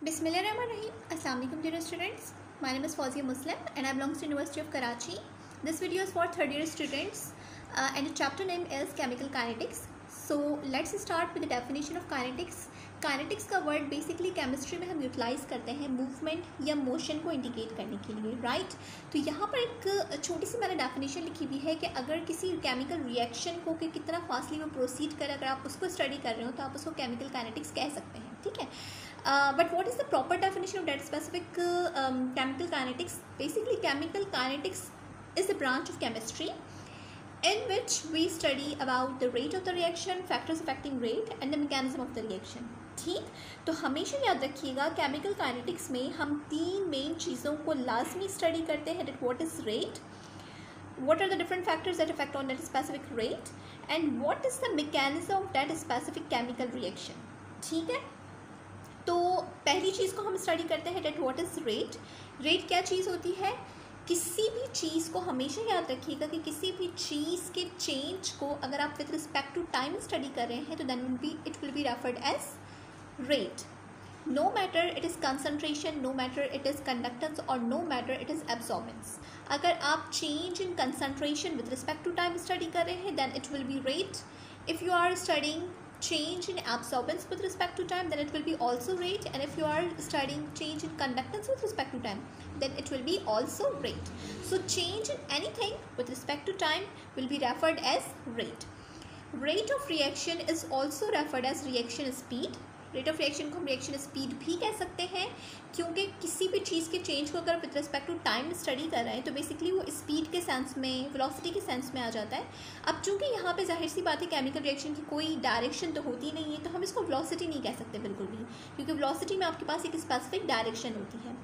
Bismillahirrahmanirrahim. Assalamu alaikum dear students. My name is Fawzia Muslim and I belong to University of Karachi. This video is for third year students and the chapter name is Chemical Kinetics. So let's start with the definition of kinetics. Kinetics का word basically chemistry में हम utilise करते हैं movement या motion को indicate करने के लिए, राइट। तो यहाँ पर एक छोटी सी मैंने डेफिनेशन लिखी हुई है कि अगर किसी केमिकल रिएक्शन को कि कितना फास्टली वो प्रोसीड करे, अगर आप उसको स्टडी कर रहे हो तो आप उसको केमिकल काइनेटिक्स कह सकते हैं, ठीक है। But what is the proper definition of that specific chemical kinetics? Basically, chemical kinetics is a branch of chemistry in which we study about the rate of the reaction, factors affecting rate and the mechanism of the reaction. ठीक, तो हमेशा याद रखिएगा chemical kinetics में हम तीन main चीज़ों को लाजमी स्टडी करते हैं. that what is rate, what are the different factors that affect on that specific rate and what is the mechanism of that specific chemical reaction. ठीक है, तो पहली चीज़ को हम स्टडी करते हैं that what is rate. Rate क्या चीज़ होती है? किसी भी चीज़ को हमेशा याद रखिएगा कि किसी भी चीज़ के चेंज को अगर आप with respect to time study कर रहे हैं तो then it will be referred as rate. No matter it is concentration, no matter it is conductance और no matter it is absorbance. अगर आप change in concentration with respect to time study कर रहे हैं then it will be rate. If you are studying change in absorbance with respect to time then it will be also rate, and if you are studying change in conductance with respect to time then it will be also rate. So change in anything with respect to time will be referred as rate. Rate of reaction is also referred as reaction speed. Rate of reaction को हम reaction speed भी कह सकते हैं क्योंकि किसी भी चीज़ के चेंज को अगर with respect to time study कर रहे हैं तो बेसिकली वो स्पीड के सेंस में, वेलोसिटी के सेंस में आ जाता है. अब चूंकि यहाँ पे जाहिर सी बात है केमिकल रिएक्शन की कोई डायरेक्शन तो होती नहीं है तो हम इसको वेलोसिटी नहीं कह सकते बिल्कुल भी, क्योंकि वेलोसिटी में आपके पास एक स्पेसिफिक डायरेक्शन होती है.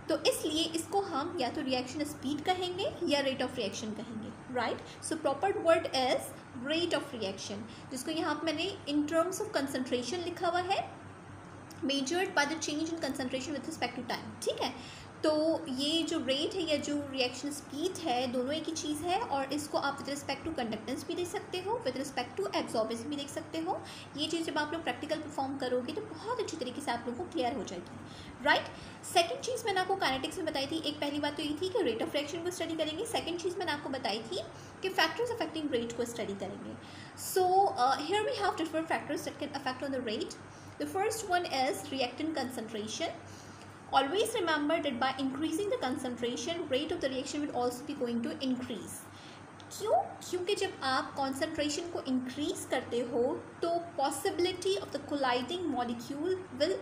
तो इसलिए इसको हम या तो रिएक्शन स्पीड कहेंगे या रेट ऑफ रिएक्शन कहेंगे, right. So proper word is rate of reaction, जिसको यहाँ पर मैंने इन टर्म्स ऑफ कंसंट्रेशन लिखा हुआ है, measured by the change in concentration with respect to time. ठीक है, तो ये जो रेट है या जो रिएक्शन स्पीड है दोनों एक ही चीज़ है और इसको आप विद रिस्पेक्ट टू कंडक्टेंस भी देख सकते हो, विद रिस्पेक्ट टू एब्जॉर्बेंस भी देख सकते हो. ये चीज़ जब आप लोग प्रैक्टिकल परफॉर्म करोगे तो बहुत अच्छी तरीके से आप लोगों को क्लियर हो जाएगी, राइट. सेकंड चीज़ मैंने आपको काइनेटिक्स में बताई थी. एक पहली बात तो ये थी कि रेट ऑफ रिएक्शन को स्टडी करेंगे. सेकंड चीज़ मैंने आपको बताई थी कि फैक्टर्स अफेक्टिंग रेट को स्टडी करेंगे. So here we have different factors that can affect on the rate. The first one is reactant concentration. Always remember that by increasing the concentration, rate of the reaction will also be going to increase. क्यों? क्योंकि जब आप concentration को increase करते हो तो possibility of the colliding molecule will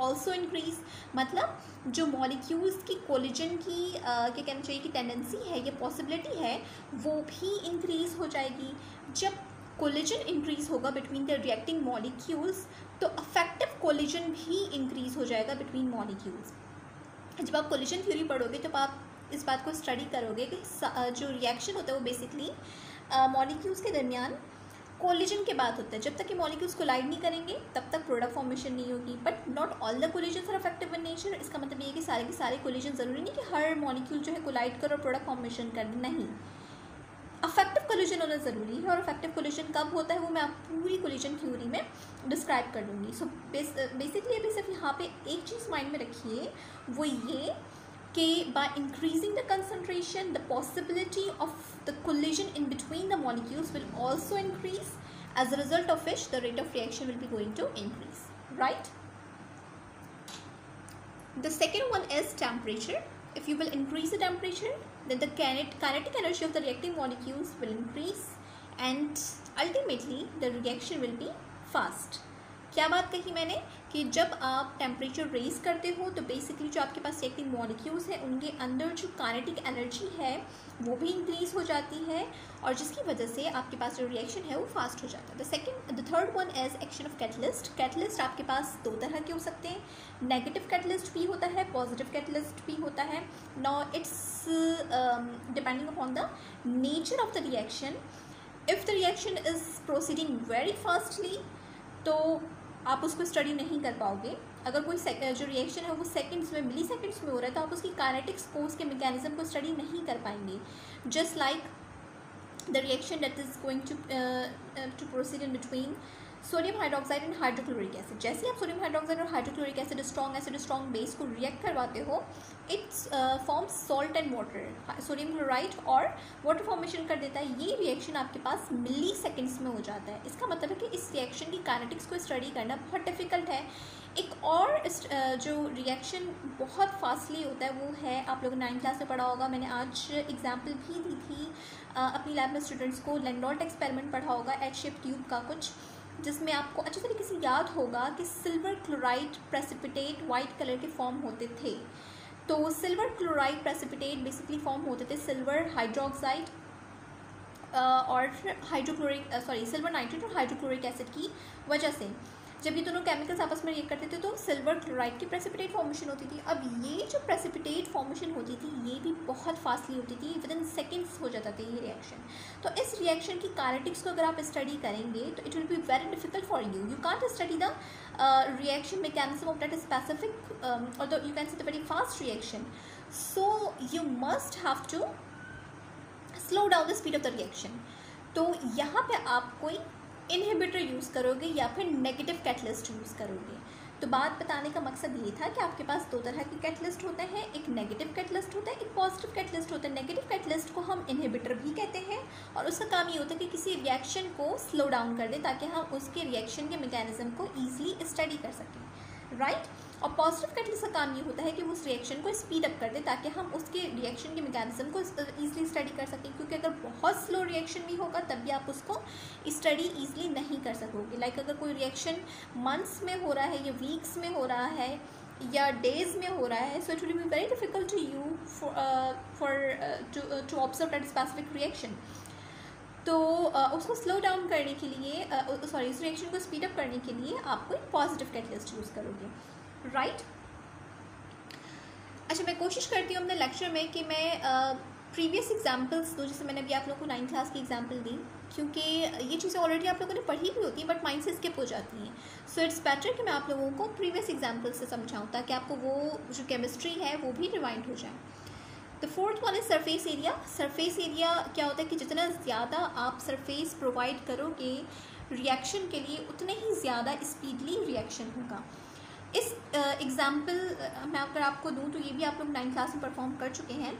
also increase. मतलब जो molecules की collision की क्या कहना चाहिए कि tendency है या possibility है वो भी increase हो जाएगी. जब कोलिजन इंक्रीज होगा बिटवीन द रिएक्टिंग मॉलिक्यूल्स तो अफेक्टिव कोलिजन भी इंक्रीज हो जाएगा बिटवीन मॉलिक्यूल्स. जब आप कोलिजन थ्योरी पढ़ोगे तो आप इस बात को स्टडी करोगे कि जो रिएक्शन होता है वो बेसिकली मॉलिक्यूल्स के दरमियान कोलिजन के बाद होता है. जब तक कि मॉलिक्यूल्स कोलाइड नहीं करेंगे तब तक प्रोडक्ट फॉर्मेशन नहीं होगी. But not all the collisions are effective in nature. इसका मतलब ये है कि सारे के सारे कोलिजन ज़रूरी नहीं कि हर मॉलिक्यूल जो है कोलाइड कर और प्रोडक्ट फॉर्मेशन कर दे, नहीं. अफेक्टिव कोलिजन होना ज़रूरी है और अफेक्टिव कोलिजन कब होता है वो मैं आप पूरी कोलिजन थ्योरी में डिस्क्राइब कर दूँगी. सो बेसिकली अभी सिर्फ यहाँ पे एक चीज़ माइंड में रखिए, वो ये कि by increasing the concentration the possibility of the collision in between the molecules will also increase, as a result of which the rate of reaction will be going to increase, right. The second one is temperature. If you will increase the temperature, then the kinetic energy of the reacting molecules will increase and ultimately the reaction will be fast. क्या बात कही मैंने कि जब आप temperature raise करते हो तो बेसिकली जो आपके पास रिएक्टिंग मॉलिक्यूल्स हैं उनके अंदर जो काइनेटिक एनर्जी है वो भी इंक्रीज हो जाती है और जिसकी वजह से आपके पास जो रिएक्शन है वो फास्ट हो जाता है. The third one is action of catalyst. Catalyst आपके पास दो तरह के हो सकते हैं. नेगेटिव कैटलिस्ट भी होता है, पॉजिटिव कैटलिस्ट भी होता है. Now it's depending upon the nature of the reaction. If the reaction is proceeding very fastly तो आप उसको स्टडी नहीं कर पाओगे. अगर कोई जो रिएक्शन है वो सेकंड्स में, मिली सेकंड्स में हो रहा है तो आप उसकी काइनेटिक्स को, उसके मैकेनिज्म को स्टडी नहीं कर पाएंगे. Just like the reaction that is going to proceed in between sodium hydroxide and hydrochloric acid. जैसे आप सोडियम हाइड्रोक्साइड और हाइड्रोक्लोरिक एसिड स्ट्रॉन्ग बेस को रिएक्ट करवाते हो, it's forms salt and water. Sodium chloride और वाटर फॉर्मेशन कर देता है। ये रिएक्शन आपके पास मिली सेकेंड्स में हो जाता है। इसका मतलब है कि इस रिएक्शन की काइनेटिक्स को स्टडी करना बहुत डिफिकल्ट है। एक और जो रिएक्शन बहुत फास्टली होता है वो है, आप लोगों ने 9th क्लास में पढ़ा होगा, मैंने आज एग्जाम्पल भी दी थी अपनी लैब में स्टूडेंट्स को। लैंडोल्ट एक्सपेरिमेंट पढ़ा होगा एच शेप ट्यूब का कुछ, जिसमें आपको अच्छे तरीके से याद होगा कि silver chloride precipitate white colour के फॉर्म होते थे। तो silver chloride precipitate basically form होते थे सिल्वर हाइड्रोक्साइड और सिल्वर नाइट्रेट और हाइड्रोक्लोरिक एसिड की वजह से। जब ये दोनों केमिकल्स आपस में रिएक्ट करते थे तो सिल्वर क्लोराइड की प्रेसिपिटेट फॉर्मेशन होती थी। अब ये जो प्रेसिपिटेट फॉर्मेशन होती थी ये भी बहुत फास्टली होती थी, विद इन सेकेंड्स हो जाता था ये रिएक्शन। तो इस रिएक्शन की काइनेटिक्स को अगर आप स्टडी करेंगे तो it will be very difficult for you. You can't study the reaction mechanism of that specific और you can see the very fast reaction, so you must have to slow down the speed of the reaction. तो यहाँ पे आप कोई inhibitor use करोगे या फिर negative catalyst use करोगे। तो बात बताने का मकसद ये था कि आपके पास दो तरह के कैटलिस्ट होते हैं, एक नेगेटिव कैटलिस्ट होता है, एक पॉजिटिव कैटलिस्ट होता है। नेगेटिव कैटलिस्ट को हम इनहिबिटर भी कहते हैं और उसका काम ये होता है कि किसी रिएक्शन को स्लो डाउन कर दें ताकि हम उसके रिएक्शन के मैकेनिज्म को ईजिली स्टडी कर सकें, राइट। और पॉजिटिव कैटलिस्ट का काम ये होता है कि वो उस रिएक्शन को स्पीड अप कर दे ताकि हम उसके रिएक्शन के मैकेनिज्म को ईजिली स्टडी कर सकें। क्योंकि अगर बहुत स्लो रिएक्शन भी होगा तब भी आप उसको स्टडी ईजिली नहीं कर सकोगे। लाइक अगर कोई रिएक्शन मंथ्स में हो रहा है या वीक्स में हो रहा है या डेज में हो रहा है, so it will be very difficult to you to observe that specific reaction. तो उसको स्लो डाउन करने के लिए इस रिएक्शन को स्पीड अप करने के लिए आप कोई पॉजिटिव कैटलिस्ट यूज़ करोगे, राइट। अच्छा, मैं कोशिश करती हूँ अपने लेक्चर में कि मैं प्रीवियस एग्जांपल्स दूँ, जैसे मैंने अभी आप लोगों को 9th क्लास की एग्जांपल दी, क्योंकि ये चीज़ें ऑलरेडी आप लोगों ने पढ़ी भी होती हैं बट माइंड से स्किप हो जाती हैं। सो इट्स बेटर कि मैं आप लोगों को प्रीवियस एग्जांपल से समझाऊँ ताकि आपको वो जो केमिस्ट्री है वो भी रिवाइंड हो जाए। The fourth one is surface area. Surface area क्या होता है कि जितना ज़्यादा आप सरफेस प्रोवाइड करोगे रिएक्शन के लिए उतने ही ज़्यादा स्पीडली रिएक्शन होगा। इस एग्जाम्पल मैं अगर आपको दूं तो ये भी आप लोग 9th क्लास में परफॉर्म कर चुके हैं।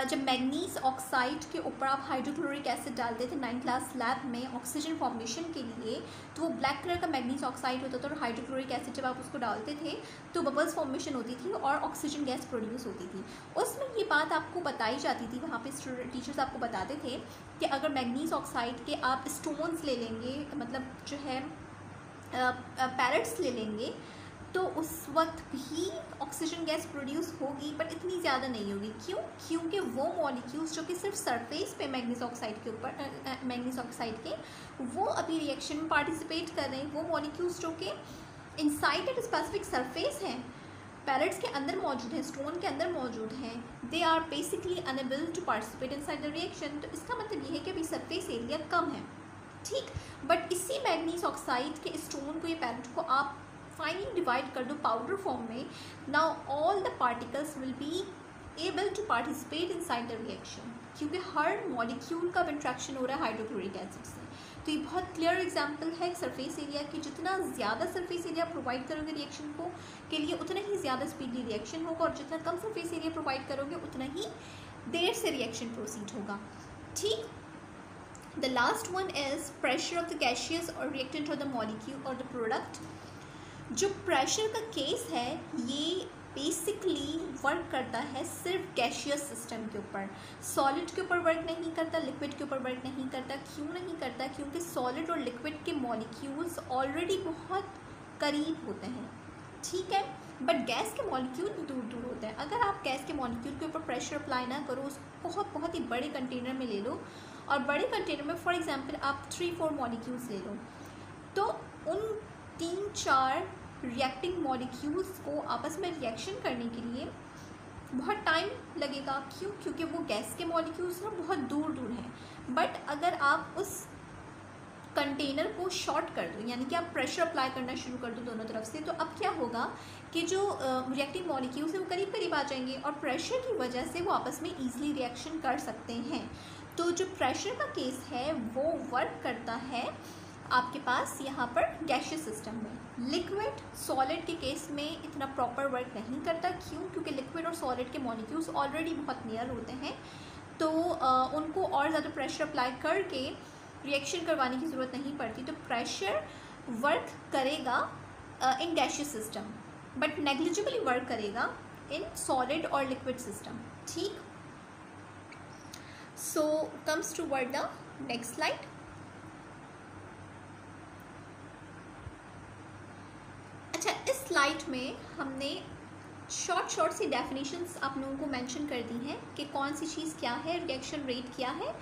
जब मैग्नीज ऑक्साइड के ऊपर आप हाइड्रोक्लोरिक एसिड डालते थे 9th क्लास लैब में ऑक्सीजन फॉर्मेशन के लिए, तो वो ब्लैक कलर का मैग्नीज ऑक्साइड होता था और हाइड्रोक्लोरिक एसिड जब आप उसको डालते थे तो बबल्स फॉर्मेशन होती थी और ऑक्सीजन गैस प्रोड्यूस होती थी। उसमें ये बात आपको बताई जाती थी, वहाँ पे टीचर्स आपको बताते थे कि अगर मैग्नीज ऑक्साइड के आप स्टोन्स ले लेंगे, मतलब जो है पैरेट्स ले लेंगे, तो उस वक्त भी ऑक्सीजन गैस प्रोड्यूस होगी बट इतनी ज़्यादा नहीं होगी। क्यों? क्योंकि वो मॉलिक्यूल्स जो कि सिर्फ सरफेस पे मैग्नीज ऑक्साइड के ऊपर मैग्नीज ऑक्साइड के वो अभी रिएक्शन में पार्टिसिपेट कर रहे हैं। वो मॉलिक्यूल्स जो कि इनसाइड एट स्पेसिफिक सरफेस हैं, पैरेट्स के अंदर मौजूद हैं, स्टोन के अंदर मौजूद हैं, they are basically unable to participate inside the reaction. तो इसका मतलब ये है कि अभी सरफेस एरिया कम है, ठीक। बट इसी मैग्नीज ऑक्साइड के स्टोन को, ये पैरेट को आप फाइनली डिवाइड कर दो पाउडर फॉर्म में, now all the particles will be able to participate inside the reaction, क्योंकि हर मॉलिक्यूल का इंट्रैक्शन हो रहा है हाइड्रोक्लोरिक एसिड से। तो ये बहुत क्लियर एग्जांपल है सरफेस एरिया की। जितना ज़्यादा सरफेस एरिया प्रोवाइड करोगे रिएक्शन को के लिए उतना ही ज़्यादा स्पीडली रिएक्शन होगा, और जितना कम सरफेस एरिया प्रोवाइड करोगे उतना ही देर से रिएक्शन प्रोसीड होगा, ठीक। The last one is pressure of the gaseous और रिएक्टेंट और द मॉलिक्यूल और द प्रोडक्ट। जो प्रेशर का केस है ये बेसिकली वर्क करता है सिर्फ गैसियस सिस्टम के ऊपर, सॉलिड के ऊपर वर्क नहीं करता, लिक्विड के ऊपर वर्क नहीं करता। क्यों नहीं करता? क्योंकि सॉलिड और लिक्विड के मॉलिक्यूल्स ऑलरेडी बहुत करीब होते हैं, ठीक है, बट गैस के मॉलिक्यूल दूर दूर होते हैं। अगर आप गैस के मॉलिक्यूल के ऊपर प्रेशर अप्लाई ना करो, उसको बहुत ही बड़े कंटेनर में ले लो, और बड़े कंटेनर में फॉर एग्जांपल आप 3-4 मॉलिक्यूल्स ले लो, तो उन 3-4 रिएक्टिंग मॉलिक्यूल्स को आपस में रिएक्शन करने के लिए बहुत टाइम लगेगा। क्यों? क्योंकि वो गैस के मॉलिक्यूल्स ना बहुत दूर दूर हैं। बट अगर आप उस कंटेनर को शॉर्ट कर दो, यानी कि आप प्रेशर अप्लाई करना शुरू कर दो दोनों तरफ से, तो अब क्या होगा कि जो रिएक्टिंग मॉलिक्यूल्स हैं वो करीब करीब आ जाएंगे, और प्रेशर की वजह से वो आपस में ईजिली रिएक्शन कर सकते हैं। तो जो प्रेशर का केस है वो वर्क करता है आपके पास यहाँ पर गैशियस सिस्टम में। लिक्विड सॉलिड के केस में इतना प्रॉपर वर्क नहीं करता। क्यों? क्योंकि लिक्विड और सॉलिड के मॉलिक्यूल्स ऑलरेडी बहुत नियर होते हैं, तो उनको और ज़्यादा प्रेशर अप्लाई करके रिएक्शन करवाने की ज़रूरत नहीं पड़ती। तो प्रेशर वर्क करेगा in gaseous system, but negligibly work करेगा इन सॉलिड और लिक्विड सिस्टम। ठीक, so comes toward the next slide. अच्छा, इस स्लाइड में हमने शॉर्ट सी डेफिनेशंस आप लोगों को मेंशन कर दी हैं कि कौन सी चीज़ क्या है, रिएक्शन रेट क्या है।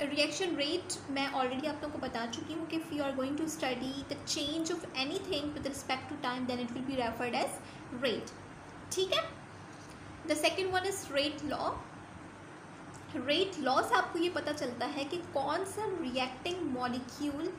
रिएक्शन रेट मैं ऑलरेडी आप लोगों को बता चुकी हूँ कि if you are going to study the change of anything with respect to time then it will be referred as rate. ठीक है। The second one is rate law. Rate law से आपको ये पता चलता है कि कौन सा रिएक्टिंग मॉलिक्यूल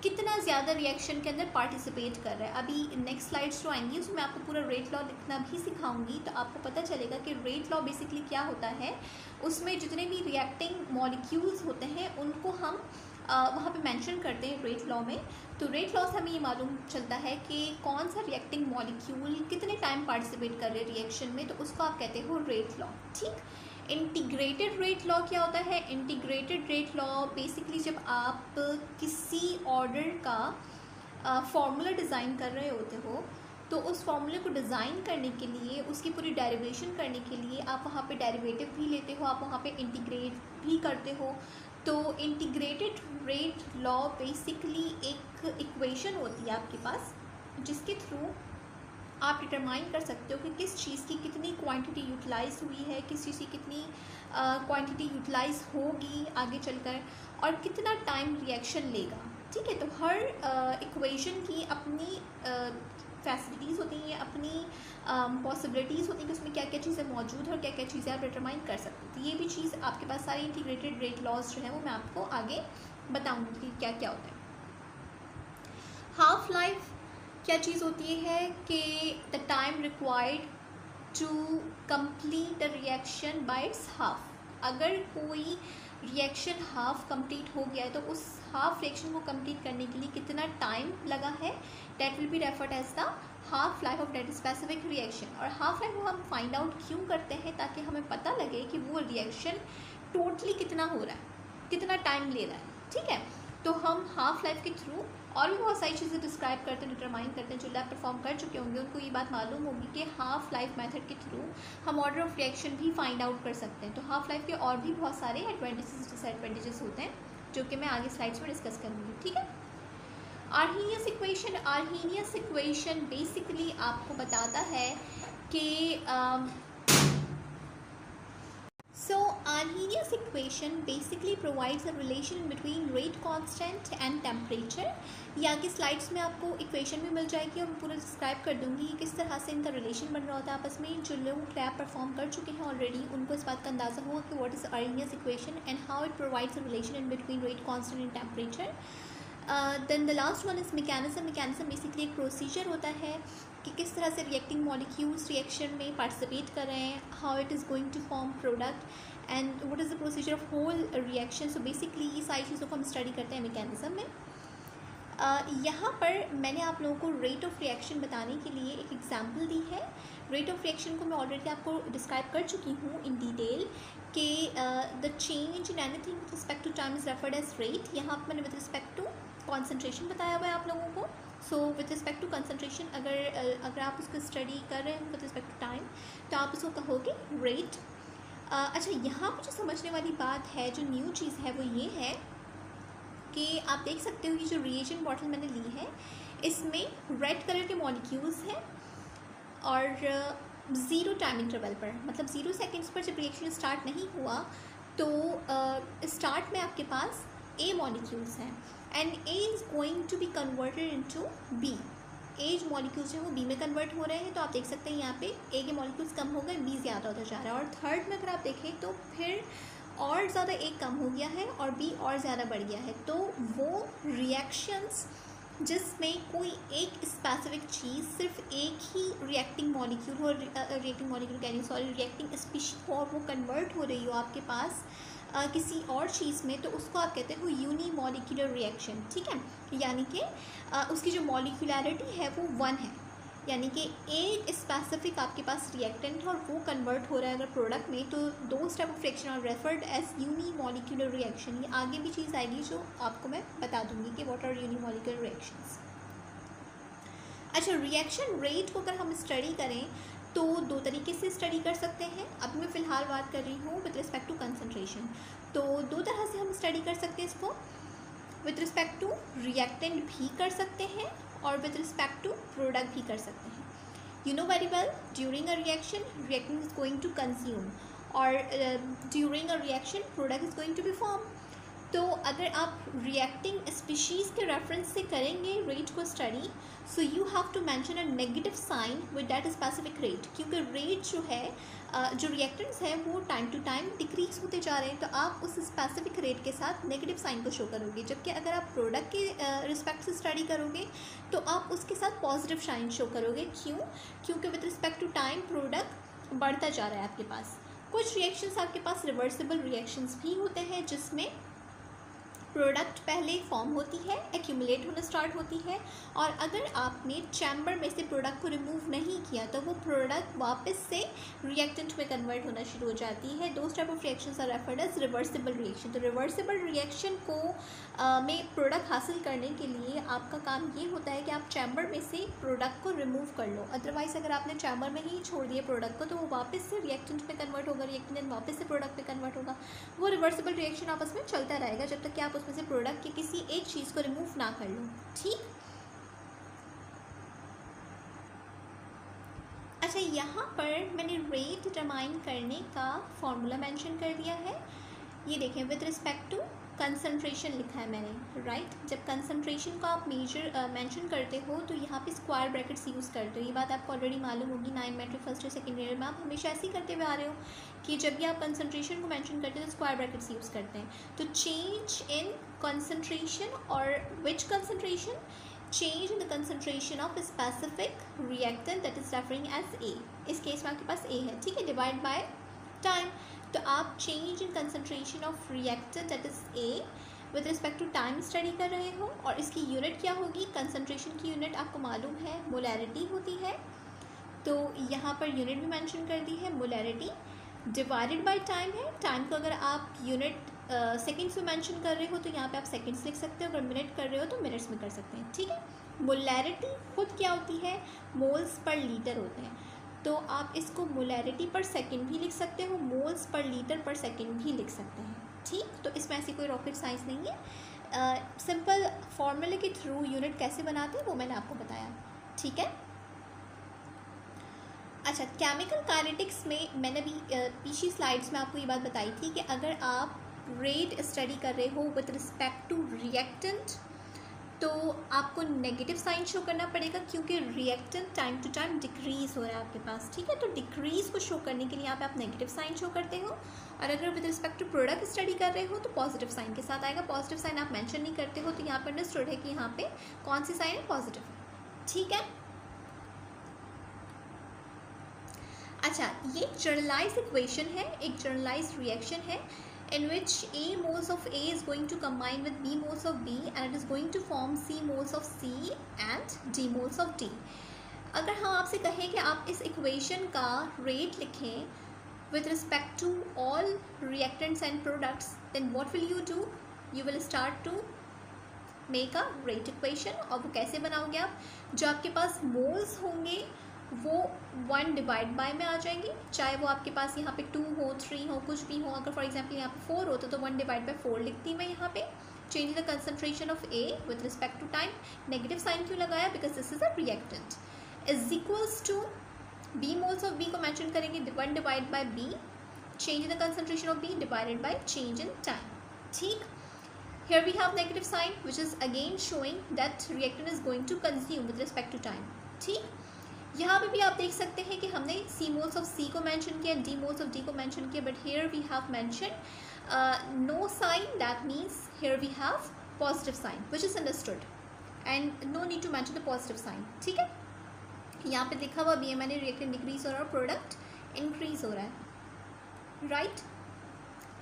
कितना ज़्यादा रिएक्शन के अंदर पार्टिसिपेट कर रहा है। अभी नेक्स्ट स्लाइड्स जो आएंगी उसमें आपको पूरा रेट लॉ लिखना भी सिखाऊंगी, तो आपको पता चलेगा कि रेट लॉ बेसिकली क्या होता है। उसमें जितने भी रिएक्टिंग मॉलिक्यूल्स होते हैं उनको हम वहाँ पे मेंशन करते हैं रेट लॉ में। तो रेट लॉ से हमें ये मालूम चलता है कि कौन सा रिएक्टिंग मॉलिक्यूल कितने टाइम पार्टिसिपेट कर रहे हैं रिएक्शन में, तो उसको आप कहते हो रेट लॉ। ठीक। इंटीग्रेटेड रेट लॉ क्या होता है? इंटीग्रेटेड रेट लॉ बेसिकली जब आप किसी ऑर्डर का फॉर्मूला डिज़ाइन कर रहे होते हो, तो उस फॉर्मूले को डिज़ाइन करने के लिए, उसकी पूरी डेरिवेशन करने के लिए आप वहाँ पे डेरिवेटिव भी लेते हो, आप वहाँ पे इंटीग्रेट भी करते हो। तो इंटीग्रेटेड रेट लॉ बेसिकली एक इक्वेशन होती है आपके पास, जिसके थ्रू आप डिटरमाइन कर सकते हो कि किस चीज़ की कितनी क्वांटिटी यूटिलाइज हुई है, किस चीज़ की कितनी क्वांटिटी यूटिलाइज होगी आगे चलकर, और कितना टाइम रिएक्शन लेगा। ठीक है। तो हर इक्वेशन की अपनी फैसिलिटीज़ होती हैं, अपनी पॉसिबिलिटीज़ होती हैं कि उसमें क्या क्या चीज़ें मौजूद हैं और क्या क्या चीज़ें आप डिटरमाइन कर सकते हो। तो ये भी चीज़ आपके पास सारी इंटीग्रेटेड रेट लॉज जो है वो मैं आपको आगे बताऊँगी कि क्या क्या होता है। हाफ लाइफ क्या चीज़ होती है कि the time required to complete the reaction by its half. अगर कोई रिएक्शन हाफ कंप्लीट हो गया है तो उस हाफ रिएक्शन को कंप्लीट करने के लिए कितना टाइम लगा है, that will be referred as the half life of that specific reaction. और हाफ लाइफ को हम फाइंड आउट क्यों करते हैं? ताकि हमें पता लगे कि वो रिएक्शन टोटली कितना हो रहा है, कितना टाइम ले रहा है। ठीक है। तो हम हाफ लाइफ के थ्रू और भी बहुत सारी चीज़ें डिस्क्राइब करते हैं, डिटरमाइन करते हैं। जो लैब परफॉर्म कर चुके होंगे उनको ये बात मालूम होगी कि हाफ लाइफ मेथड के थ्रू हम ऑर्डर ऑफ रिएक्शन भी फाइंड आउट कर सकते हैं। तो हाफ लाइफ के और भी बहुत सारे एडवांटेजेस डिसएडवांटेजेस होते हैं, जो कि मैं आगे स्लाइड्स में डिस्कस करूँगी। ठीक है। Arrhenius equation. Arrhenius equation basically आपको बताता है कि Arrhenius equation basically provides a relation between rate constant and temperature। ये आगे स्लाइड्स में आपको इक्वेशन भी मिल जाएगी और मैं पूरा डिस्क्राइब कर दूंगी कि किस तरह से इनका रिलेशन बन रहा होता है आपस में। जो लोग लैब परफॉर्म कर चुके हैं ऑलरेडी उनको इस बात का अंदाज़ा होगा कि what is Arrhenius equation and how it provides a relation in between rate constant and temperature. Then the last one is mechanism. Mechanism basically एक प्रोसीजर होता है कि किस तरह से रिएक्टिंग मॉलिक्यूल्स रिएक्शन में पार्टिसिपेट कर रहे हैं, how it is going to form product and what is the procedure of whole reaction. So basically ये सारी चीज़ों को हम स्टडी करते हैं मैकेनिज्म में। यहाँ पर मैंने आप लोगों को रेट ऑफ रिएक्शन बताने के लिए एक एग्जांपल दी है। रेट ऑफ रिएक्शन को मैं ऑलरेडी आपको डिस्क्राइब कर चुकी हूँ इन डिटेल कि the change in anything with respect to time is referred as rate. यहाँ पर मैंने विद रिस्पेक्ट टू कॉन्सेंट्रेशन बताया हुआ है आप लोगों को। So with respect to concentration अगर आप उसको स्टडी कर रहे हैं विद रिस्पेक्ट टू टाइम तो आप उसको कहोगे रेट। अच्छा, यहाँ पर जो समझने वाली बात है, जो न्यू चीज़ है वो ये है कि आप देख सकते हो कि जो रिएजेंट बॉटल मैंने ली है इसमें रेड कलर के मॉलिक्यूल्स हैं और 0 टाइम इंटरवल पर, मतलब 0 सेकेंड्स पर जब रिएक्शन स्टार्ट नहीं हुआ तो स्टार्ट में आपके पास A मॉलिक्यूल्स हैं and A is going to be converted into B। A जो मॉलिक्यूल्स हैं वो B में कन्वर्ट हो रहे हैं। तो आप देख सकते हैं यहाँ पे A के मॉलिक्यूल्स कम हो गए, B ज़्यादा होता जा रहा है। और थर्ड में अगर आप देखें तो फिर और ज़्यादा A कम हो गया है और B और ज़्यादा बढ़ गया है। तो वो रिएक्शंस जिसमें कोई एक स्पेसिफिक चीज़ सिर्फ एक ही रिएक्टिंग मॉलिक्यूल हो, रिएक्टिंग स्पीशीज हो और वो कन्वर्ट हो रही हो आपके पास किसी और चीज़ में, तो उसको आप कहते हो यूनिमॉलिक्यूलर रिएक्शन, ठीक है। यानी कि उसकी जो मॉलिक्यूलैरिटी है वो 1 है, यानी कि एक स्पेसिफिक आपके पास रिएक्टेंट है और वो कन्वर्ट हो रहा है अगर प्रोडक्ट में, तो those type of reaction are referred as unimolecular reaction. ये आगे भी चीज़ आएगी जो आपको मैं बता दूंगी कि व्हाट आर यूनिमॉलिक्यूलर रिएक्शंस। अच्छा, रिएक्शन रेट को अगर हम स्टडी करें तो 2 तरीके से स्टडी कर सकते हैं। अभी मैं फ़िलहाल बात कर रही हूँ विद रिस्पेक्ट टू कंसनट्रेशन। तो 2 तरह से हम स्टडी कर सकते हैं इसको, विद रिस्पेक्ट टू रिएक्टेंट भी कर सकते हैं और विद रिस्पेक्ट टू प्रोडक्ट भी कर सकते हैं। You know very well, during a reaction reactant is going to consume, और during a reaction product is going to be form. तो अगर आप रिएक्टिंग स्पीशीज़ के रेफरेंस से करेंगे रेट को study, so you have to mention a negative sign with that specific rate, क्योंकि rate जो है जो रिएक्टेंट्स हैं वो टाइम टू टाइम डिक्रीज होते जा रहे हैं, तो आप उस स्पेसिफिक रेट के साथ नेगेटिव साइन को शो करोगे। जबकि अगर आप प्रोडक्ट के रिस्पेक्ट से स्टडी करोगे तो आप उसके साथ पॉजिटिव साइन शो करोगे। क्यों? क्योंकि with respect to time product बढ़ता जा रहा है आपके पास। कुछ रिएक्शंस आपके पास रिवर्सिबल रिएक्शंस भी होते हैं जिसमें प्रोडक्ट पहले फॉर्म होती है, एक्यूमुलेट होना स्टार्ट होती है, और अगर आपने चैम्बर में से प्रोडक्ट को रिमूव नहीं किया तो वो प्रोडक्ट वापस से रिएक्टेंट में कन्वर्ट होना शुरू हो जाती है। Those type of reactions are referred as reversible reaction. तो रिवर्सिबल रिएक्शन को में प्रोडक्ट हासिल करने के लिए आपका काम ये होता है कि आप चैम्बर में से प्रोडक्ट को रिमूव कर लो। अदरवाइज़ अगर आपने चैम्बर में ही छोड़ दिया प्रोडक्ट को तो वो वापस से रिएक्टेंट में कन्वर्ट होगा, रिएक्टेंट वापस से प्रोडक्ट में कन्वर्ट होगा। वो रिवर्सिबल रिएक्शन आपस में चलता रहेगा जब तक कि आप उसमें से प्रोडक्ट की किसी एक चीज़ को रिमूव ना कर लो, ठीक। अच्छा, यहाँ पर मैंने रेट डिटरमाइन करने का फॉर्मूला मेंशन कर दिया है। ये देखें, विद रिस्पेक्ट टू कंसंट्रेशन लिखा है मैंने, राइट। जब कंसंट्रेशन को आप मेंशन करते हो तो यहाँ पे स्क्वायर ब्रैकेट्स यूज़ करते हो। ये बात आपको ऑलरेडी मालूम होगी, 9 मैट्रिक फर्स्ट और सेकेंड ईयर में आप हमेशा ऐसे ही करते हुए आ रहे हो कि जब भी आप कंसंट्रेशन को मेंशन करते हो तो स्क्वायर ब्रैकेट्स यूज़ करते हैं। तो चेंज इन कंसंट्रेशन और which concentration, change in the concentration of specific reactant that is referring as A. इस केस में आपके पास ए है, ठीक है, डिवाइड बाय टाइम। तो आप change in concentration of reactant that is A with respect to time study कर रहे हो, और इसकी यूनिट क्या होगी? कंसंट्रेशन की यूनिट आपको मालूम है मोलैरिटी होती है, तो यहाँ पर यूनिट भी मेंशन कर दी है, मोलैरिटी डिवाइडेड बाय टाइम है। टाइम को अगर आप यूनिट सेकेंड्स में मेंशन कर रहे हो तो यहाँ पे आप सेकेंड्स लिख सकते हो, अगर मिनट कर रहे हो तो मिनट्स में कर सकते हैं, ठीक है। मोलैरिटी खुद क्या होती है? मोल्स पर लीटर होते हैं, तो आप इसको मोलैरिटी पर सेकेंड भी लिख सकते हो, मोल्स पर लीटर पर सेकेंड भी लिख सकते हैं, ठीक। तो इसमें ऐसी कोई रॉकेट साइंस नहीं है, सिंपल फॉर्मूले के थ्रू यूनिट कैसे बनाते हैं वो मैंने आपको बताया, ठीक है। अच्छा, केमिकल काइनेटिक्स में मैंने भी पिछली स्लाइड्स में आपको ये बात बताई थी कि अगर आप रेट स्टडी कर रहे हो विद रिस्पेक्ट टू रिएक्टेंट तो आपको नेगेटिव साइन शो करना पड़ेगा, क्योंकि reactant time to time decrease हो रहा है आपके पास, ठीक है। तो डिक्रीज़ को शो करने के लिए यहाँ पे आप नेगेटिव साइन शो करते हो, और अगर with respect to product study कर रहे हो तो पॉजिटिव साइन के साथ आएगा। पॉजिटिव साइन आप मेंशन नहीं करते हो, तो यहाँ पर अंडरस्टूड है कि यहाँ पे कौन सी साइन है? पॉजिटिव, ठीक है। अच्छा, ये एक जनरलाइज इक्वेशन है, एक जनरलाइज रिएक्शन है in which A moles of A is going to combine with B moles of B and it is going to form C moles of C and D moles of D। अगर हम आपसे कहें कि आप इस equation का rate लिखें with respect to all reactants and products, then what will you do? You will start to make a rate equation। और वो कैसे बनाओगे आप? जो आपके पास मोल्स होंगे वो 1 डिवाइड बाय में आ जाएंगे, चाहे वो आपके पास यहाँ पे 2 हो, 3 हो, कुछ भी हो। अगर फॉर एग्जांपल यहाँ पे 4 होता तो 1 डिवाइड बाय 4 लिखती मैं यहाँ पे। Change the concentration of A with respect to time, negative sign क्यों लगाया? Because this is a reactant, is equals to B moles of B को मेंशन करेंगे 1 divide by B, change the concentration of B divided by change in time, ठीक। Here we have negative sign which is again showing that reactant is going to consume with respect to time, ठीक। यहाँ पे भी आप देख सकते हैं कि हमने C moles of C को मेंशन किया, D moles of D को मेंशन किया, but here we have mentioned no sign, that means here we have positive sign which is understood and no need to mention the positive sign, ठीक है। यहाँ पे लिखा हुआ BMNA reactant decrease हो रहा है, प्रोडक्ट इंक्रीज हो रहा है, राइट।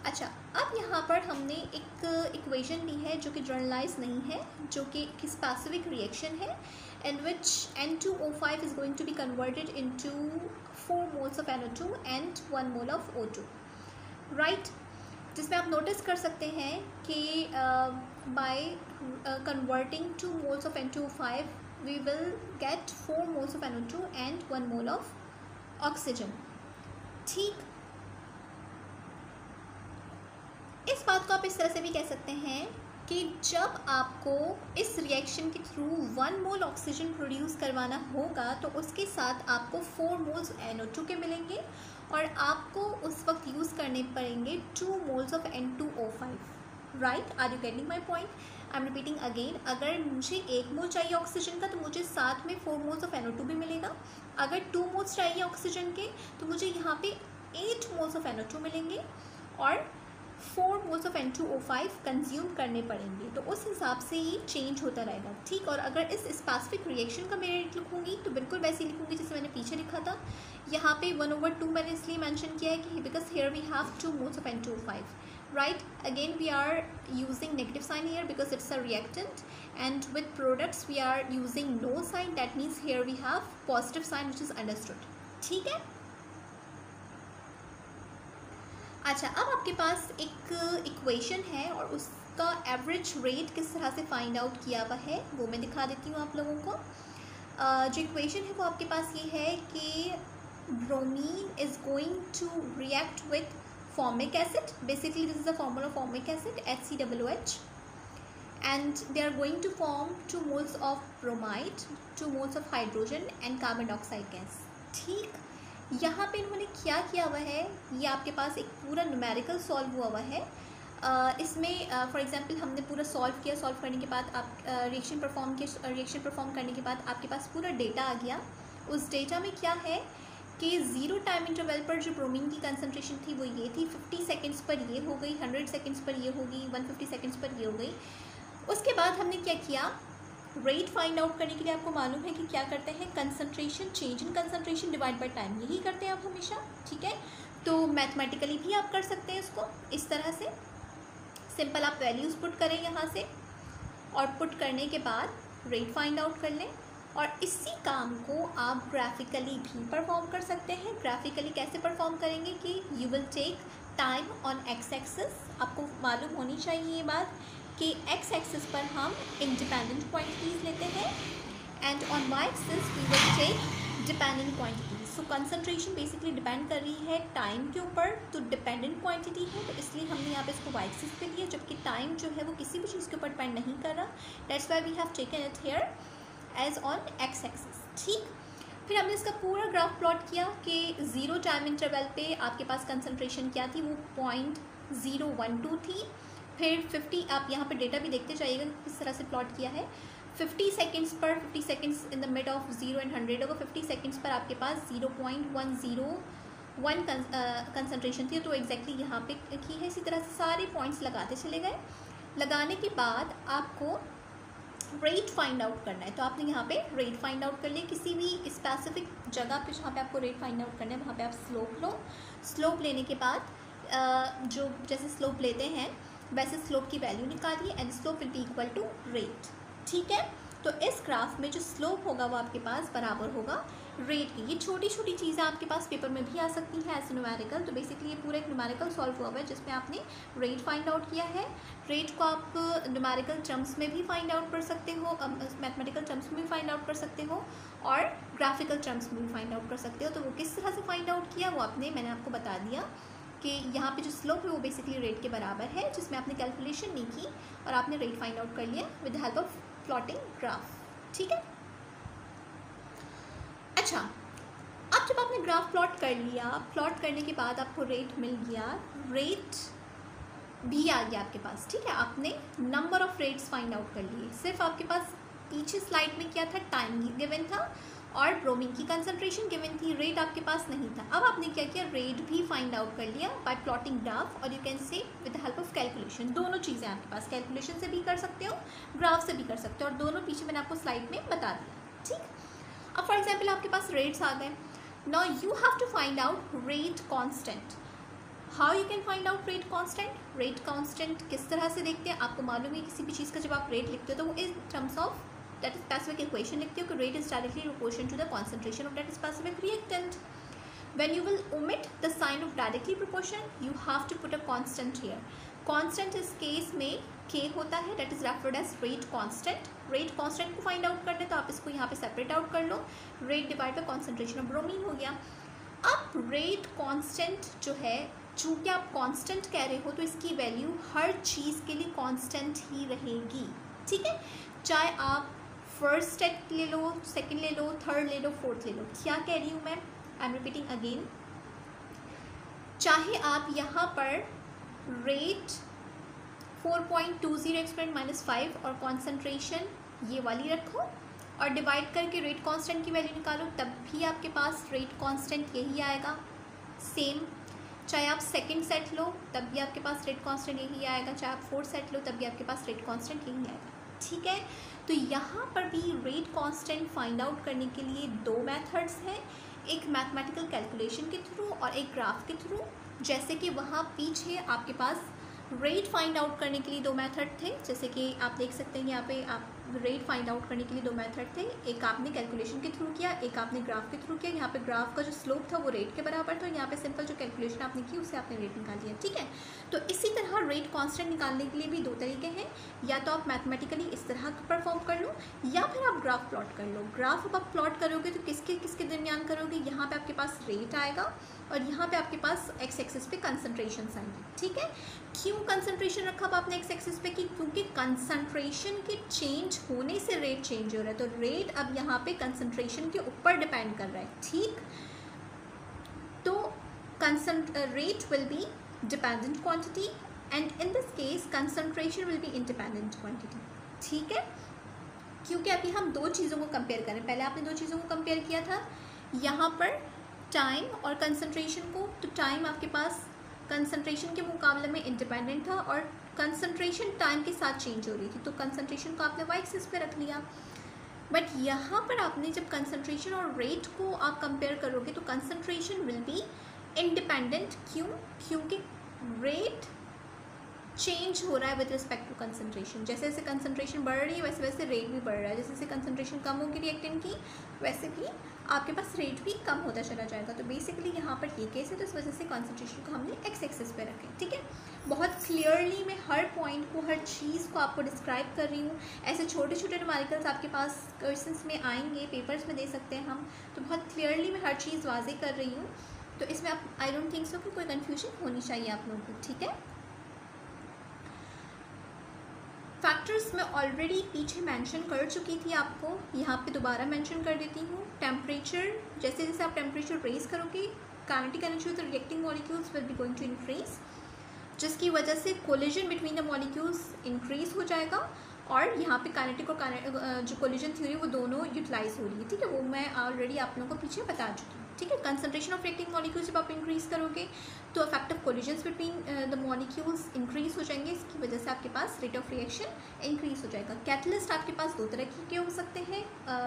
अच्छा, अब यहाँ पर हमने एक इक्वेशन ली है जो कि जर्नलाइज नहीं है, जो कि एक स्पेसिफिक रिएक्शन है in which N2O5 is going to be converted into 4 moles of NO2 and 1 mole of O2, right? जिसमें आप नोटिस कर सकते हैं कि by converting 2 moles of N2O5 we will get 4 moles of NO2 and 1 mole of oxygen. ठीक, इस बात को आप इस तरह से भी कह सकते हैं कि जब आपको इस रिएक्शन के थ्रू 1 मोल ऑक्सीजन प्रोड्यूस करवाना होगा तो उसके साथ आपको 4 मोल्स NO2 के मिलेंगे और आपको उस वक्त यूज़ करने पड़ेंगे 2 moles of N2O5, right? Are you getting my point? I am repeating again, अगर मुझे 1 मोल चाहिए ऑक्सीजन का तो मुझे साथ में 4 मोल्स ऑफ NO2 भी मिलेगा। अगर 2 मोल्स चाहिए ऑक्सीजन के तो मुझे यहाँ पे 8 मोल्स ऑफ NO2 मिलेंगे और 4 मोल्स ऑफ N2O5 कंज्यूम करने पड़ेंगे। तो उस हिसाब से ये चेंज होता रहेगा, ठीक। और अगर इस स्पेसिफिक रिएक्शन का मैं रेट लिखूँगी तो बिल्कुल वैसे ही लिखूँगी जैसे मैंने पीछे लिखा था। यहाँ पे 1/2 मैंने इसलिए मेंशन किया है कि because here we have 2 moles of N2O5, right? Again we are using negative sign here because it's a reactant, and with products we are using no sign, that means here we have positive sign which is understood, ठीक है। अच्छा, अब आपके पास एक equation है और उसका average rate किस तरह से फाइंड आउट किया हुआ है वो मैं दिखा देती हूँ आप लोगों को। जो इक्वेशन है वो आपके पास ये है कि bromine is going to react with formic acid. Basically this is the formula of formic acid, HCOOH, and they are going to form 2 moles of bromide, 2 moles of hydrogen and carbon dioxide gas, ठीक। यहाँ पे इन्होंने क्या किया हुआ है, ये आपके पास एक पूरा न्यूमेरिकल सॉल्व हुआ हुआ है। इसमें फॉर एग्जांपल हमने पूरा सॉल्व किया, सॉल्व करने के बाद आप रिएक्शन परफॉर्म करने के बाद आपके पास पूरा डेटा आ गया। उस डेटा में क्या है कि 0 टाइम इंटरवल पर जो ब्रोमीन की कंसनट्रेशन थी वो ये थी, 50 सेकेंड्स पर ये हो गई, 100 सेकेंड्स पर ये होगी, 150 सेकेंड्स पर ये हो गई। उसके बाद हमने क्या किया, रेट फाइंड आउट करने के लिए आपको मालूम है कि क्या करते हैं, concentration, change in concentration divide by time, यही करते हैं आप हमेशा, ठीक है। तो मैथमेटिकली भी आप कर सकते हैं इसको इस तरह से, सिंपल आप वैल्यूज़ पुट करें यहाँ से और पुट करने के बाद रेट फाइंड आउट कर लें। और इसी काम को आप ग्राफिकली भी परफॉर्म कर सकते हैं। ग्राफिकली कैसे परफॉर्म करेंगे कि you will take time on X axis, आपको मालूम होनी चाहिए ये बात कि एक्स एक्सिस पर हम इंडिपेंडेंट क्वांटिटीज़ लेते हैं and on Y axis we will take dependent quantities. So concentration basically depend कर रही है टाइम के ऊपर, तो डिपेंडेंट क्वांटिटी है तो इसलिए हमने यहाँ पे इसको वाई एक्सिस पे लिया, जबकि टाइम जो है वो किसी भी चीज़ के ऊपर डिपेंड नहीं कर रहा, that's why we have taken it here as on X axis, ठीक। फिर हमने इसका पूरा ग्राफ प्लॉट किया कि 0 टाइम इंटरवल पे आपके पास कंसंट्रेशन क्या थी, वो 0.012 थी। फिर 50, आप यहाँ पे डेटा भी देखते जाइएगा किस तरह से प्लॉट किया है। 50 सेकेंड्स पर, 50 seconds in the mid of 0 and 100 होगा, 50 सेकेंड्स पर आपके पास 0.101 कंसंट्रेशन थी। तो एग्जैक्टली यहाँ पे की है, इसी तरह से सारे पॉइंट्स लगाते चले गए। लगाने के बाद आपको रेट फाइंड आउट करना है, तो आपने यहाँ पे रेट फाइंड आउट कर लिया। किसी भी स्पेसिफिक जगह पे जहाँ पे आपको रेट फाइंड आउट करना है वहाँ पे आप स्लोप लो। स्लोप लेने के बाद जो जैसे स्लोप लेते हैं वैसे स्लोप की वैल्यू निकालिए and slope will be equal to rate, ठीक है। तो इस ग्राफ में जो स्लोप होगा वो आपके पास बराबर होगा रेट की। ये छोटी छोटी चीज़ें आपके पास पेपर में भी आ सकती हैं एज न्यूमेरिकल। तो बेसिकली ये पूरा एक न्यूमेरिकल सॉल्व हुआ हुआ है जिसमें आपने रेट फाइंड आउट किया है। रेट को आप न्यूमेरिकल टर्म्स में भी फाइंड आउट कर सकते हो, मैथमेटिकल टर्म्स में भी फाइंड आउट कर सकते हो और ग्राफिकल टर्म्स में भी फाइंड आउट कर सकते हो। तो वो किस तरह से फाइंड आउट किया वो मैंने आपको बता दिया कि यहाँ पे जो स्लोप है वो बेसिकली रेट के बराबर है, जिसमें आपने कैलकुलेशन नहीं की और आपने रेट फाइंड आउट कर लिया with the help of plotting graph, ठीक है। अच्छा, अब जब आपने ग्राफ प्लॉट कर लिया, प्लॉट करने के बाद आपको रेट मिल गया, रेट भी आ गया आपके पास, ठीक है। आपने number of rates find out कर लिए। सिर्फ आपके पास पीछे स्लाइड में क्या था, टाइम गिवन था और ब्रोमीन की कंसंट्रेशन गिवन थी, रेट आपके पास नहीं था। अब आपने क्या किया, रेट भी फाइंड आउट कर लिया बाय प्लॉटिंग ग्राफ, और you can say with the help of calculation. दोनों चीज़ें आपके पास, कैलकुलेशन से भी कर सकते हो, ग्राफ से भी कर सकते हो, और दोनों पीछे मैंने आपको स्लाइड में बता दिया, ठीक। अब फॉर एग्जाम्पल आपके पास रेट्स आ गए। Now you have to find out rate constant. How you can find out rate constant? Rate constant किस तरह से देखते हैं? आपको मालूम है किसी भी चीज़ का जब आप रेट लिखते हो तो वो in terms of that specific equation लिखते हो कि rate is directly proportion to the concentration of that specific reactant. When you will omit the sign of directly proportion, you have to put a constant here. Constant इस case में K होता है, that is referred as rate constant. Rate constant को find out करने तो आप इसको यहाँ पे separate out कर लो. Rate divided by concentration of bromine हो गया. अब rate constant जो है, चूँकि आप constant कह रहे हो तो इसकी वैल्यू हर चीज़ के लिए constant ही रहेगी. ठीक है, चाहे आप फर्स्ट स्टेप ले लो, सेकेंड ले लो, थर्ड ले लो, फोर्थ ले लो. क्या कह रही हूँ मैं? आई एम रिपीटिंग अगेन. चाहे आप यहाँ पर रेट 4.20 एक्सपोनेंट -5 और कॉन्सेंट्रेशन ये वाली रखो और डिवाइड करके रेट कांस्टेंट की वैल्यू निकालो, तब भी आपके पास रेट कांस्टेंट यही आएगा. सेम चाहे आप सेकंड सेट लो तब भी आपके पास रेट कांस्टेंट यही आएगा, चाहे आप फोर्थ सेट लो तब भी आपके पास रेट कांस्टेंट यही आएगा. ठीक है, तो यहाँ पर भी रेट कांस्टेंट फाइंड आउट करने के लिए दो मेथड्स हैं, एक मैथमेटिकल कैलकुलेशन के थ्रू और एक ग्राफ के थ्रू. जैसे कि वहाँ पीछे आपके पास रेट फाइंड आउट करने के लिए दो मेथड थे, जैसे कि आप देख सकते हैं यहाँ पे आप रेट फाइंड आउट करने के लिए दो मेथड थे, एक आपने कैलकुलेशन के थ्रू किया, एक आपने ग्राफ के थ्रू किया. यहाँ पे ग्राफ का जो स्लोप था वो रेट के बराबर था, यहाँ पे सिंपल जो कैलकुलेशन आपने की उससे आपने रेट निकाल दिया. ठीक है, तो इसी तरह रेट कांस्टेंट निकालने के लिए भी दो तरीके हैं, या तो आप मैथमेटिकली इस तरह परफॉर्म कर लो या फिर आप ग्राफ प्लॉट कर लो. ग्राफ अब आप प्लॉट करोगे तो किसके किसके दरमियान करोगे? यहाँ पे आपके पास रेट आएगा और यहाँ पे आपके पास एक्स एक्सिस पे कंसंट्रेशन आएंगे. ठीक है, क्यों कंसंट्रेशन रखा अब आपने एक्स एक्सिस पे? क्योंकि कंसंट्रेशन के चेंज होने से रेट चेंज हो रहा है, तो रेट अब यहाँ पे कंसंट्रेशन के ऊपर डिपेंड कर रहा है. ठीक, तो rate will be dependent quantity and in this case concentration will be independent quantity. ठीक है, क्योंकि अभी हम दो चीज़ों को कंपेयर करें. पहले आपने दो चीज़ों को कंपेयर किया था, यहाँ पर टाइम और कंसंट्रेशन को. तो टाइम आपके पास कंसंट्रेशन के मुकाबले में इंडिपेंडेंट था और कंसंट्रेशन टाइम के साथ चेंज हो रही थी, तो कंसंट्रेशन को आपने वाई एक्सिस पे रख लिया. बट यहाँ पर आपने जब कंसंट्रेशन और रेट को आप कंपेयर करोगे तो कंसंट्रेशन विल बी इंडिपेंडेंट. क्यों? क्योंकि रेट चेंज हो रहा है विद रिस्पेक्ट टू कंसंट्रेशन. जैसे जैसे कंसंट्रेशन बढ़ रही है वैसे वैसे रेट भी बढ़ रहा है. जैसे जैसे कंसंट्रेशन कम होगी रिएक्टेंट की वैसे भी आपके पास रेट भी कम होता चला जाएगा. तो बेसिकली यहाँ पर ये केस है, तो इस वजह से कंसंट्रेशन को हमने एक्स एक्सिस पे रखें. ठीक है, बहुत क्लियरली मैं हर पॉइंट को, हर चीज़ को आपको डिस्क्राइब कर रही हूँ. ऐसे छोटे छोटे न्यूमेरिकल्स आपके पास क्वेश्चंस में आएंगे, पेपर्स में दे सकते हैं हम, तो बहुत क्लियरली मैं हर चीज़ वाजे कर रही हूँ. तो इसमें आप आई डोंट थिंक सो कि कोई कन्फ्यूजन होनी चाहिए आप लोगों को. ठीक है, फैक्टर्स मैं ऑलरेडी पीछे मेंशन कर चुकी थी आपको, यहाँ पे दोबारा मेंशन कर देती हूँ. टेम्परेचर, जैसे जैसे आप टेम्परेचर रेज करोगे kinetic energy of the reacting molecules will be going to increase, जिसकी वजह से collision between the molecules increase हो जाएगा. और यहाँ पे काइनेटिक और जो कोलिजन थ्योरी वो दोनों यूटिलाइज हो रही है. ठीक है, वो मैं ऑलरेडी आप लोगों को पीछे बता चुकी हूँ. ठीक है, कंसंट्रेशन ऑफ रिएक्टिंग मॉलिक्यूल्स जब आप इंक्रीज करोगे तो effective collisions between the molecules increase हो जाएंगे, इसकी वजह से आपके पास रेट ऑफ रिएक्शन इंक्रीज हो जाएगा. कैटलिस्ट आपके पास दो तरह के हो सकते हैं,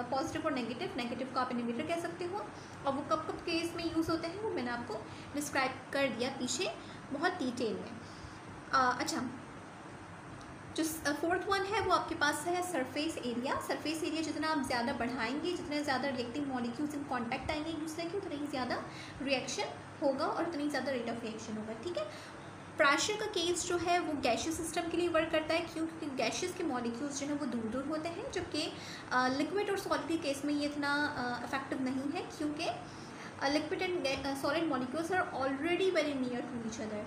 पॉजिटिव और नेगेटिव. नेगेटिव को आप इनहिबिटर कह सकते हो, और वो कब कब केस में यूज़ होते हैं वो मैंने आपको डिस्क्राइब कर दिया पीछे बहुत डिटेल में. अच्छा, जो फोर्थ वन है वो आपके पास है सरफेस एरिया. सरफेस एरिया जितना आप ज़्यादा बढ़ाएंगे, जितने ज़्यादा रिएक्टिंग मॉलिक्यूल्स इन कांटेक्ट आएंगे एक दूसरे के, उतना ही ज़्यादा रिएक्शन होगा और उतना ही ज़्यादा रेट ऑफ रिएक्शन होगा. ठीक है, प्रेशर का केस जो है वो गैशियस सिस्टम के लिए वर्क करता है, क्योंकि गैशियस के मॉलिक्यूल्स जो है वो दूर दूर होते हैं, जबकि लिक्विड और सॉलिड के केस में ये इतना इफेक्टिव नहीं है, क्योंकि liquid and solid molecules are already very near to each other.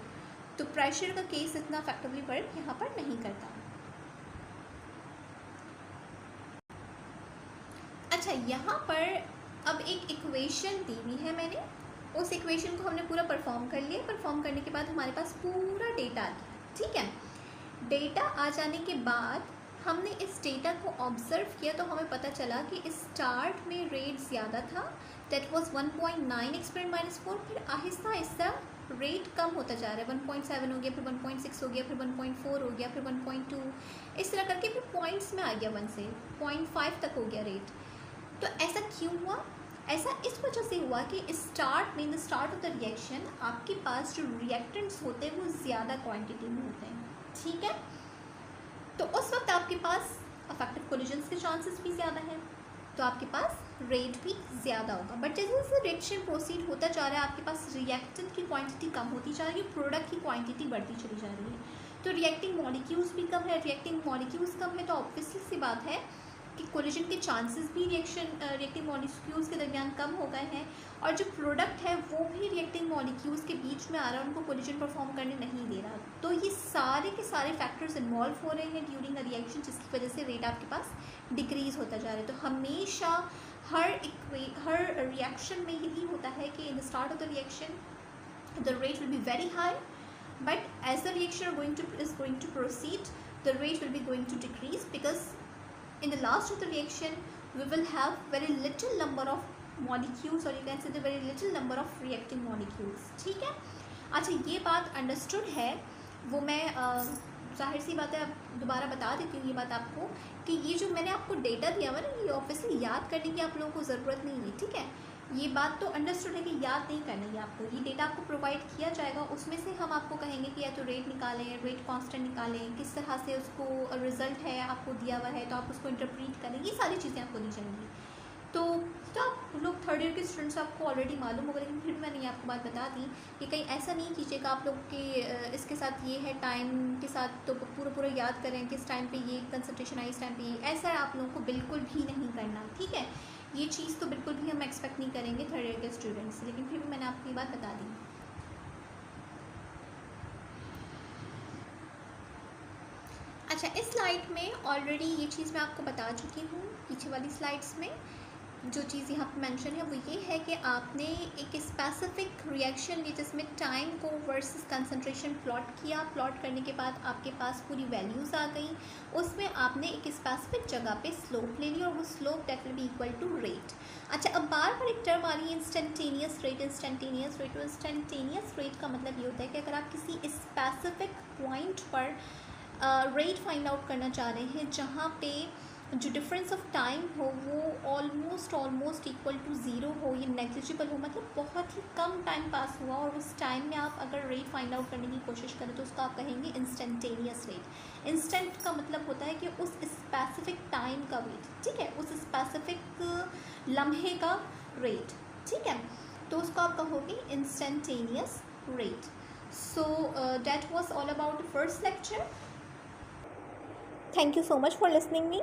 तो प्रेशर का केस इतना इफेक्टिवली वर्क यहाँ पर नहीं करता. अच्छा, यहाँ पर अब एक इक्वेशन दी हुई है मैंने, उस इक्वेशन को हमने पूरा परफॉर्म कर लिया. परफॉर्म करने के बाद हमारे पास पूरा डेटा आ गया. ठीक है, डेटा आ जाने के बाद हमने इस डेटा को ऑब्जर्व किया तो हमें पता चला कि स्टार्ट में रेट ज़्यादा था, दैट वाज 1.9 एक्सपोनेंट -4. फिर आहिस्ता आहिस्ता रेट कम होता जा रहा है, 1.7 हो गया, फिर 1.6 हो गया, फिर 1.4 हो गया, फिर 1.2, इस तरह करके फिर पॉइंट्स में आ गया, 1 से 0.5 तक हो गया रेट. तो ऐसा क्यों हुआ? ऐसा इस वजह से हुआ कि स्टार्ट में, in the start of the reaction, आपके पास जो रिएक्टेंट्स होते हैं वो ज़्यादा क्वांटिटी में होते हैं, ठीक है। तो उस वक्त आपके पास अफेक्टिव कोलिजन्स के चांसेस भी ज़्यादा हैं, तो आपके पास रेट भी ज़्यादा होगा। बट जैसे जैसे रिएक्शन प्रोसीड होता जा रहा है, आपके पास रिएक्टेंट की क्वांटिटी कम होती जा रही है, प्रोडक्ट की क्वांटिटी बढ़ती चली जा रही है। तो रिएक्टिंग मॉलिक्यूल्स भी कम है, रिएक्टिंग मॉलिक्यूल्स कम है तो ऑब्वियसली सी बात है कि कोलिजन के चांसेस भी रिएक्टिंग मॉलिक्यूल्स के दरमियान कम हो गए हैं, और जो प्रोडक्ट है वो भी रिएक्टिंग मॉलिक्यूल्स के बीच में आ रहा है, उनको कोलिजन परफॉर्म करने नहीं दे रहा। तो ये सारे के सारे फैक्टर्स इन्वॉल्व हो रहे हैं ड्यूरिंग अ रिएक्शन, जिसकी वजह से रेट आपके पास डिक्रीज़ होता जा रहा है। तो हमेशा हर रिएक्शन में यही होता है कि in the start of the reaction the rate will be very high, but as the reaction is going to proceed, the rate will be going to decrease, because in the last of the reaction we will have very little number of molecules, or you can say the very little number of reacting molecules, ठीक है। अच्छा, ये बात understood है, वो मैं जाहिर सी बात है अब दोबारा बता देती हूँ ये बात आपको, कि ये जो मैंने आपको डेटा दिया हुआ ना, ये ऑब्वियसली याद करने की आप लोगों को ज़रूरत नहीं है, ठीक है। ये बात तो अंडरस्टूड है कि याद नहीं करना है आपको, ये डेटा आपको प्रोवाइड किया जाएगा, उसमें से हम आपको कहेंगे कि या तो रेट निकालें, रेट कांस्टेंट निकालें, किस तरह से उसको रिजल्ट है आपको दिया हुआ है तो आप उसको इंटरप्रीट करें, ये सारी चीज़ें आपको दी जाएंगी। तो आप लोग थर्ड ईयर के स्टूडेंट्स, आपको ऑलरेडी मालूम होगा, लेकिन फिर भी मैंने ये आपको बात बता दी कि कहीं ऐसा नहीं कीजिएगा आप लोग के इसके साथ ये है टाइम के साथ तो पूरा याद करें किस टाइम पे ये कंसंट्रेशन आई, इस टाइम पे ये, ऐसा आप लोगों को बिल्कुल भी नहीं करना, ठीक है। ये चीज़ तो बिल्कुल भी हम एक्सपेक्ट नहीं करेंगे थर्ड ईयर के स्टूडेंट्स से, लेकिन फिर भी मैंने आपको ये बात बता दी। अच्छा, इस स्लाइड में ऑलरेडी ये चीज़ मैं आपको बता चुकी हूँ, पीछे वाली स्लाइड्स में जो चीज़ यहाँ पे मेंशन है वो ये है कि आपने एक स्पेसिफिक रिएक्शन ली जिसमें टाइम को वर्सेस कंसंट्रेशन प्लॉट किया, प्लॉट करने के बाद आपके पास पूरी वैल्यूज़ आ गई, उसमें आपने एक स्पेसिफिक जगह पे स्लोप ले ली और वो slope that will be equal to rate. अच्छा, अब बार बार एक टर्म आ रही है इंस्टेंटेनियस रेट, इंस्टेंटेनियस रेट। तो इंस्टेंटेनियस रेट का मतलब ये होता है कि अगर आप किसी स्पेसिफिक पॉइंट पर रेट फाइंड आउट करना चाह रहे हैं जहाँ पे जो डिफरेंस ऑफ टाइम हो वो ऑलमोस्ट इक्वल टू ज़ीरो हो, ये नेग्लिजिबल हो, मतलब बहुत ही कम टाइम पास हुआ और उस टाइम में आप अगर रेट फाइंड आउट करने की कोशिश करें तो उसको आप कहेंगे इंस्टेंटेनियस रेट। इंस्टेंट का मतलब होता है कि उस स्पेसिफिक टाइम का रेट, ठीक है, उस स्पेसिफिक लम्हे का रेट, ठीक है, तो उसको आप कहोगे instantaneous rate. So that was all about the first lecture. Thank you so much for listening me.